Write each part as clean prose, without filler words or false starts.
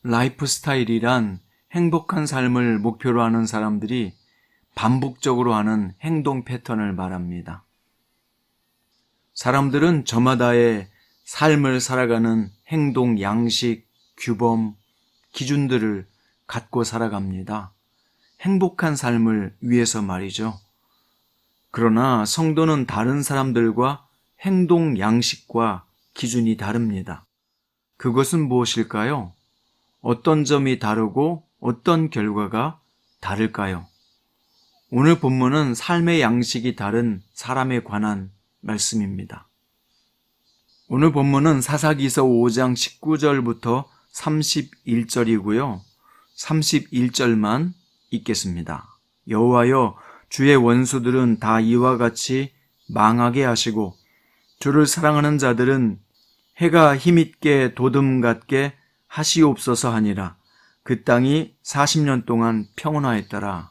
라이프 스타일이란 행복한 삶을 목표로 하는 사람들이 반복적으로 하는 행동 패턴을 말합니다. 사람들은 저마다의 삶을 살아가는 행동 양식, 규범, 기준들을 갖고 살아갑니다. 행복한 삶을 위해서 말이죠. 그러나 성도는 다른 사람들과 행동 양식과 기준이 다릅니다. 그것은 무엇일까요? 어떤 점이 다르고 어떤 결과가 다를까요? 오늘 본문은 삶의 양식이 다른 사람에 관한 말씀입니다. 오늘 본문은 사사기서 5장 19절부터 31절이고요. 31절만 읽겠습니다. 여호와여, 주의 원수들은 다 이와 같이 망하게 하시고 주를 사랑하는 자들은 해가 힘있게 도둠 같게 하시옵소서 하니라. 그 땅이 40년 동안 평온하였더라.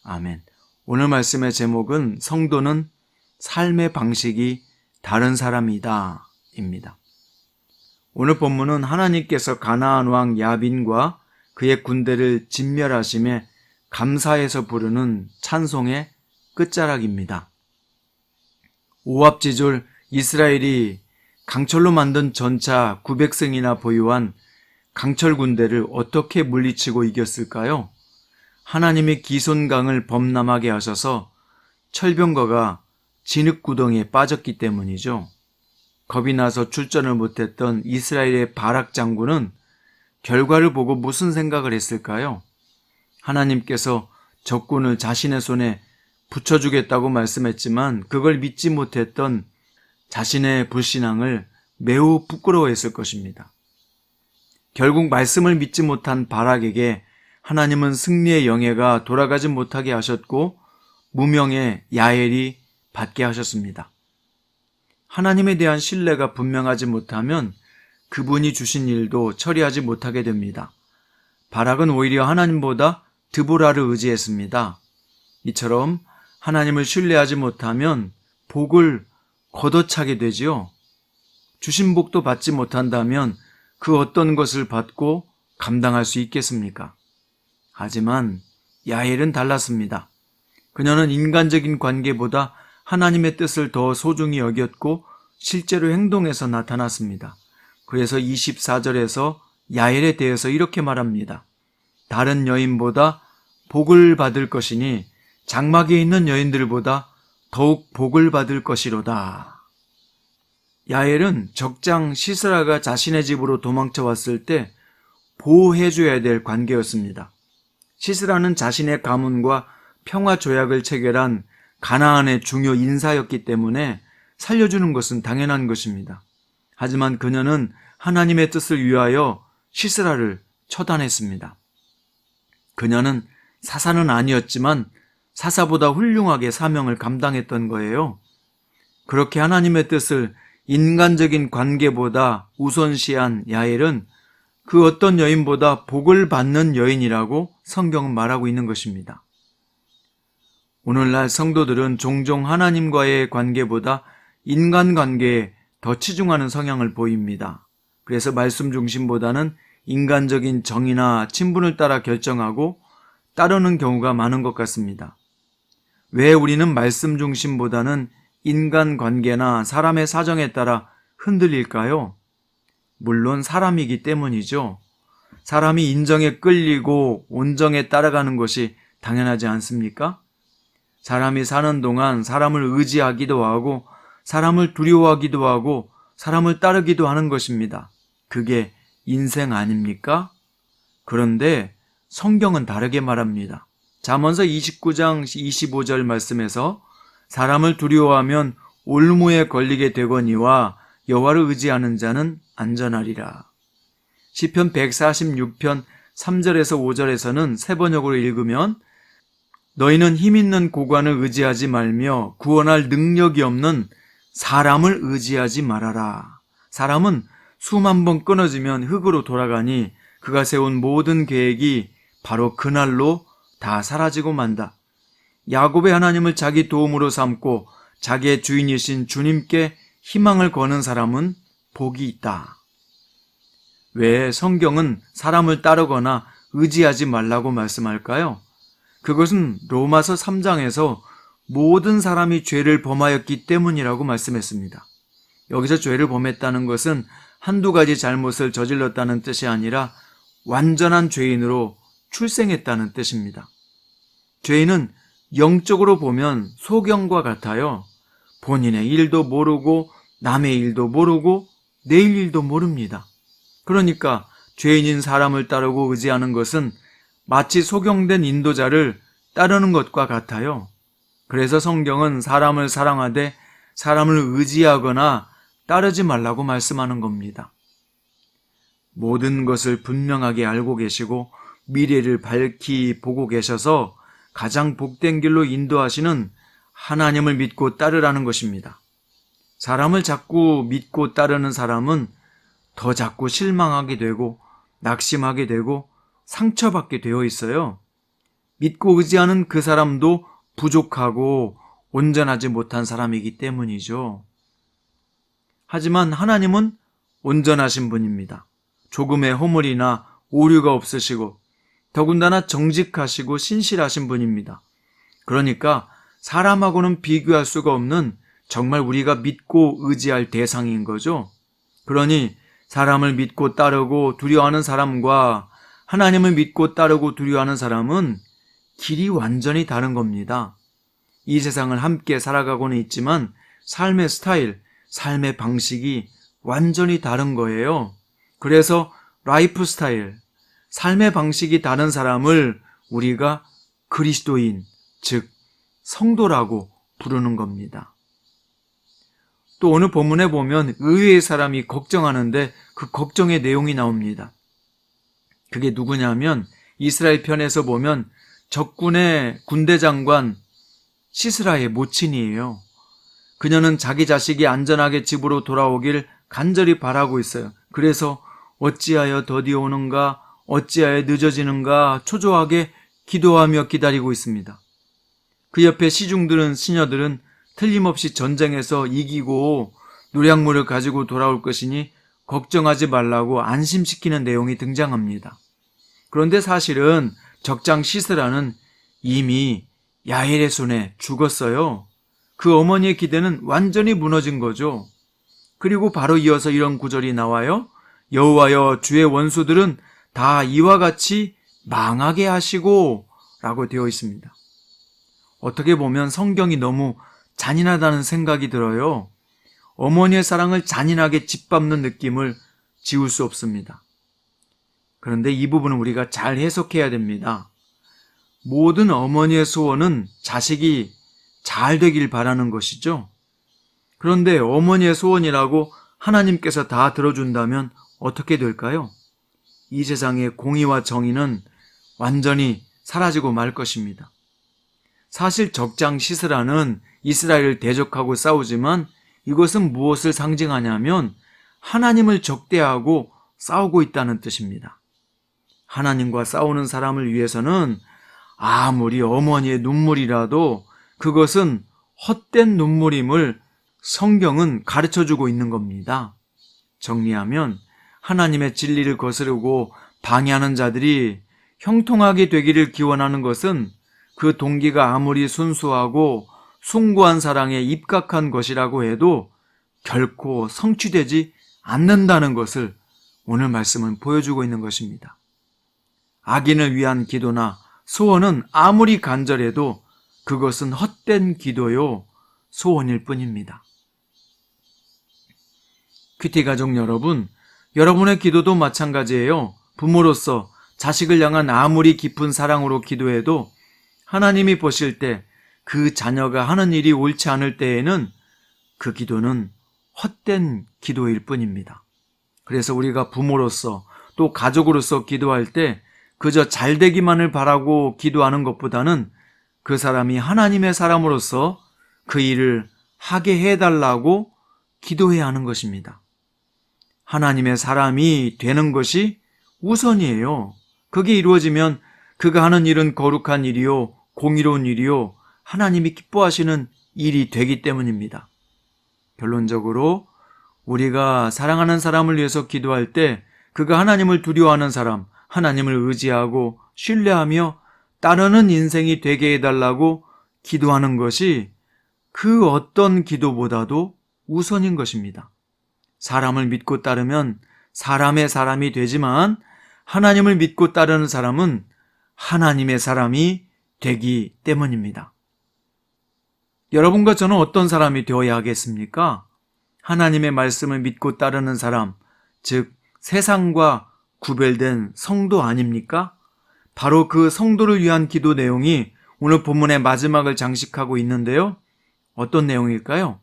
아멘. 오늘 말씀의 제목은 성도는 삶의 방식이 다른 사람이다 입니다. 오늘 본문은 하나님께서 가나안 왕 야빈과 그의 군대를 진멸하심에 감사해서 부르는 찬송의 끝자락입니다. 오합지졸 이스라엘이 강철로 만든 전차 900승이나 보유한 강철 군대를 어떻게 물리치고 이겼을까요? 하나님의 기손강을 범람하게 하셔서 철병거가 진흙구덩이에 빠졌기 때문이죠. 겁이 나서 출전을 못했던 이스라엘의 바락 장군은 결과를 보고 무슨 생각을 했을까요? 하나님께서 적군을 자신의 손에 붙여주겠다고 말씀했지만 그걸 믿지 못했던 자신의 불신앙을 매우 부끄러워했을 것입니다. 결국 말씀을 믿지 못한 바락에게 하나님은 승리의 영예가 돌아가지 못하게 하셨고 무명의 야엘이 받게 하셨습니다. 하나님에 대한 신뢰가 분명하지 못하면 그분이 주신 일도 처리하지 못하게 됩니다. 바락은 오히려 하나님보다 드보라를 의지했습니다. 이처럼 하나님을 신뢰하지 못하면 복을 걷어차게 되지요. 주신 복도 받지 못한다면 그 어떤 것을 받고 감당할 수 있겠습니까? 하지만 야엘은 달랐습니다. 그녀는 인간적인 관계보다 하나님의 뜻을 더 소중히 여겼고 실제로 행동에서 나타났습니다. 그래서 24절에서 야엘에 대해서 이렇게 말합니다. 다른 여인보다 복을 받을 것이니 장막에 있는 여인들보다 더욱 복을 받을 것이로다. 야엘은 적장 시스라가 자신의 집으로 도망쳐 왔을 때 보호해줘야 될 관계였습니다. 시스라는 자신의 가문과 평화 조약을 체결한 가나안의 중요 인사였기 때문에 살려주는 것은 당연한 것입니다. 하지만 그녀는 하나님의 뜻을 위하여 시스라를 처단했습니다. 그녀는 사사는 아니었지만 사사보다 훌륭하게 사명을 감당했던 거예요. 그렇게 하나님의 뜻을 인간적인 관계보다 우선시한 야엘은 그 어떤 여인보다 복을 받는 여인이라고 성경은 말하고 있는 것입니다. 오늘날 성도들은 종종 하나님과의 관계보다 인간관계에 더 치중하는 성향을 보입니다. 그래서 말씀 중심보다는 인간적인 정의나 친분을 따라 결정하고 따르는 경우가 많은 것 같습니다. 왜 우리는 말씀 중심보다는 인간관계나 사람의 사정에 따라 흔들릴까요? 물론 사람이기 때문이죠. 사람이 인정에 끌리고 온정에 따라가는 것이 당연하지 않습니까? 사람이 사는 동안 사람을 의지하기도 하고 사람을 두려워하기도 하고 사람을 따르기도 하는 것입니다. 그게 인생 아닙니까? 그런데 성경은 다르게 말합니다. 잠언서 29장 25절 말씀에서 사람을 두려워하면 올무에 걸리게 되거니와 여호와를 의지하는 자는 안전하리라. 시편 146편 3절에서 5절에서는 세 번역으로 읽으면 너희는 힘있는 고관을 의지하지 말며 구원할 능력이 없는 사람을 의지하지 말아라. 사람은 수만 번 끊어지면 흙으로 돌아가니 그가 세운 모든 계획이 바로 그날로 다 사라지고 만다. 야곱의 하나님을 자기 도움으로 삼고 자기의 주인이신 주님께 희망을 거는 사람은 복이 있다. 왜 성경은 사람을 따르거나 의지하지 말라고 말씀할까요? 그것은 로마서 3장에서 모든 사람이 죄를 범하였기 때문이라고 말씀했습니다. 여기서 죄를 범했다는 것은 한두 가지 잘못을 저질렀다는 뜻이 아니라 완전한 죄인으로 출생했다는 뜻입니다. 죄인은 영적으로 보면 소경과 같아요. 본인의 일도 모르고 남의 일도 모르고 내일 일도 모릅니다. 그러니까 죄인인 사람을 따르고 의지하는 것은 마치 소경된 인도자를 따르는 것과 같아요. 그래서 성경은 사람을 사랑하되 사람을 의지하거나 따르지 말라고 말씀하는 겁니다. 모든 것을 분명하게 알고 계시고 미래를 밝히 보고 계셔서 가장 복된 길로 인도하시는 하나님을 믿고 따르라는 것입니다. 사람을 자꾸 믿고 따르는 사람은 더 자꾸 실망하게 되고 낙심하게 되고 상처받게 되어 있어요. 믿고 의지하는 그 사람도 부족하고 온전하지 못한 사람이기 때문이죠. 하지만 하나님은 온전하신 분입니다. 조금의 허물이나 오류가 없으시고 더군다나 정직하시고 신실하신 분입니다. 그러니까 사람하고는 비교할 수가 없는 정말 우리가 믿고 의지할 대상인 거죠. 그러니 사람을 믿고 따르고 두려워하는 사람과 하나님을 믿고 따르고 두려워하는 사람은 길이 완전히 다른 겁니다. 이 세상을 함께 살아가고는 있지만 삶의 스타일, 삶의 방식이 완전히 다른 거예요. 그래서 라이프 스타일, 삶의 방식이 다른 사람을 우리가 그리스도인, 즉 성도라고 부르는 겁니다. 또 오늘 본문에 보면 의외의 사람이 걱정하는데 그 걱정의 내용이 나옵니다. 그게 누구냐면 이스라엘 편에서 보면 적군의 군대 장관 시스라의 모친이에요. 그녀는 자기 자식이 안전하게 집으로 돌아오길 간절히 바라고 있어요. 그래서 어찌하여 더디 오는가, 어찌하여 늦어지는가 초조하게 기도하며 기다리고 있습니다. 그 옆에 시중들은, 시녀들은 틀림없이 전쟁에서 이기고 노량물을 가지고 돌아올 것이니 걱정하지 말라고 안심시키는 내용이 등장합니다. 그런데 사실은 적장 시스라는 이미 야엘의 손에 죽었어요. 그 어머니의 기대는 완전히 무너진 거죠. 그리고 바로 이어서 이런 구절이 나와요. 여호와여, 주의 원수들은 다 이와 같이 망하게 하시고 라고 되어 있습니다. 어떻게 보면 성경이 너무 잔인하다는 생각이 들어요. 어머니의 사랑을 잔인하게 짓밟는 느낌을 지울 수 없습니다. 그런데 이 부분은 우리가 잘 해석해야 됩니다. 모든 어머니의 소원은 자식이 잘 되길 바라는 것이죠. 그런데 어머니의 소원이라고 하나님께서 다 들어준다면 어떻게 될까요? 이 세상의 공의와 정의는 완전히 사라지고 말 것입니다. 사실 적장 시스라는 이스라엘을 대적하고 싸우지만 이것은 무엇을 상징하냐면 하나님을 적대하고 싸우고 있다는 뜻입니다. 하나님과 싸우는 사람을 위해서는 아무리 어머니의 눈물이라도 그것은 헛된 눈물임을 성경은 가르쳐주고 있는 겁니다. 정리하면 하나님의 진리를 거스르고 방해하는 자들이 형통하게 되기를 기원하는 것은 그 동기가 아무리 순수하고 숭고한 사랑에 입각한 것이라고 해도 결코 성취되지 않는다는 것을 오늘 말씀은 보여주고 있는 것입니다. 악인을 위한 기도나 소원은 아무리 간절해도 그것은 헛된 기도요, 소원일 뿐입니다. 큐티 가족 여러분, 여러분의 기도도 마찬가지예요. 부모로서 자식을 향한 아무리 깊은 사랑으로 기도해도 하나님이 보실 때 그 자녀가 하는 일이 옳지 않을 때에는 그 기도는 헛된 기도일 뿐입니다. 그래서 우리가 부모로서 또 가족으로서 기도할 때 그저 잘되기만을 바라고 기도하는 것보다는 그 사람이 하나님의 사람으로서 그 일을 하게 해달라고 기도해야 하는 것입니다. 하나님의 사람이 되는 것이 우선이에요. 그게 이루어지면 그가 하는 일은 거룩한 일이요, 공의로운 일이요, 하나님이 기뻐하시는 일이 되기 때문입니다. 결론적으로 우리가 사랑하는 사람을 위해서 기도할 때 그가 하나님을 두려워하는 사람, 하나님을 의지하고 신뢰하며 따르는 인생이 되게 해달라고 기도하는 것이 그 어떤 기도보다도 우선인 것입니다. 사람을 믿고 따르면 사람의 사람이 되지만 하나님을 믿고 따르는 사람은 하나님의 사람이 되기 때문입니다. 여러분과 저는 어떤 사람이 되어야 하겠습니까? 하나님의 말씀을 믿고 따르는 사람, 즉 세상과 구별된 성도 아닙니까? 바로 그 성도를 위한 기도 내용이 오늘 본문의 마지막을 장식하고 있는데요. 어떤 내용일까요?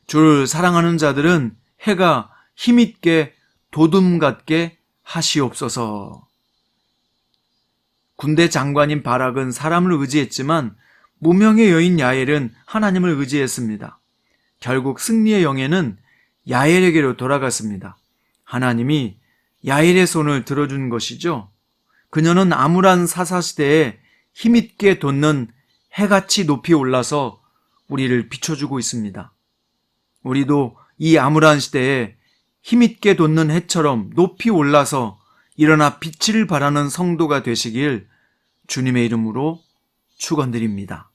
주를 사랑하는 자들은 해가 힘있게 도둠 같게 하시옵소서. 군대 장관인 바락은 사람을 의지했지만 무명의 여인 야엘은 하나님을 의지했습니다. 결국 승리의 영예는 야엘에게로 돌아갔습니다. 하나님이 야엘의 손을 들어준 것이죠. 그녀는 암울한 사사시대에 힘있게 돋는 해같이 높이 올라서 우리를 비춰주고 있습니다. 우리도 이 암울한 시대에 힘있게 돋는 해처럼 높이 올라서 일어나 빛을 발하는 성도가 되시길 주님의 이름으로 축원드립니다.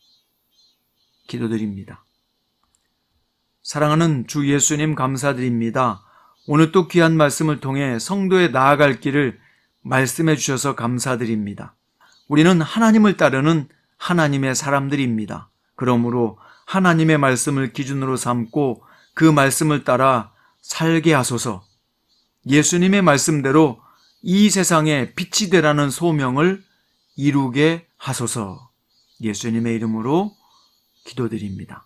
기도드립니다. 사랑하는 주 예수님 감사드립니다. 오늘 또 귀한 말씀을 통해 성도에 나아갈 길을 말씀해 주셔서 감사드립니다. 우리는 하나님을 따르는 하나님의 사람들입니다. 그러므로 하나님의 말씀을 기준으로 삼고 그 말씀을 따라 살게 하소서. 예수님의 말씀대로 이 세상에 빛이 되라는 소명을 이루게 하소서. 예수님의 이름으로 기도드립니다.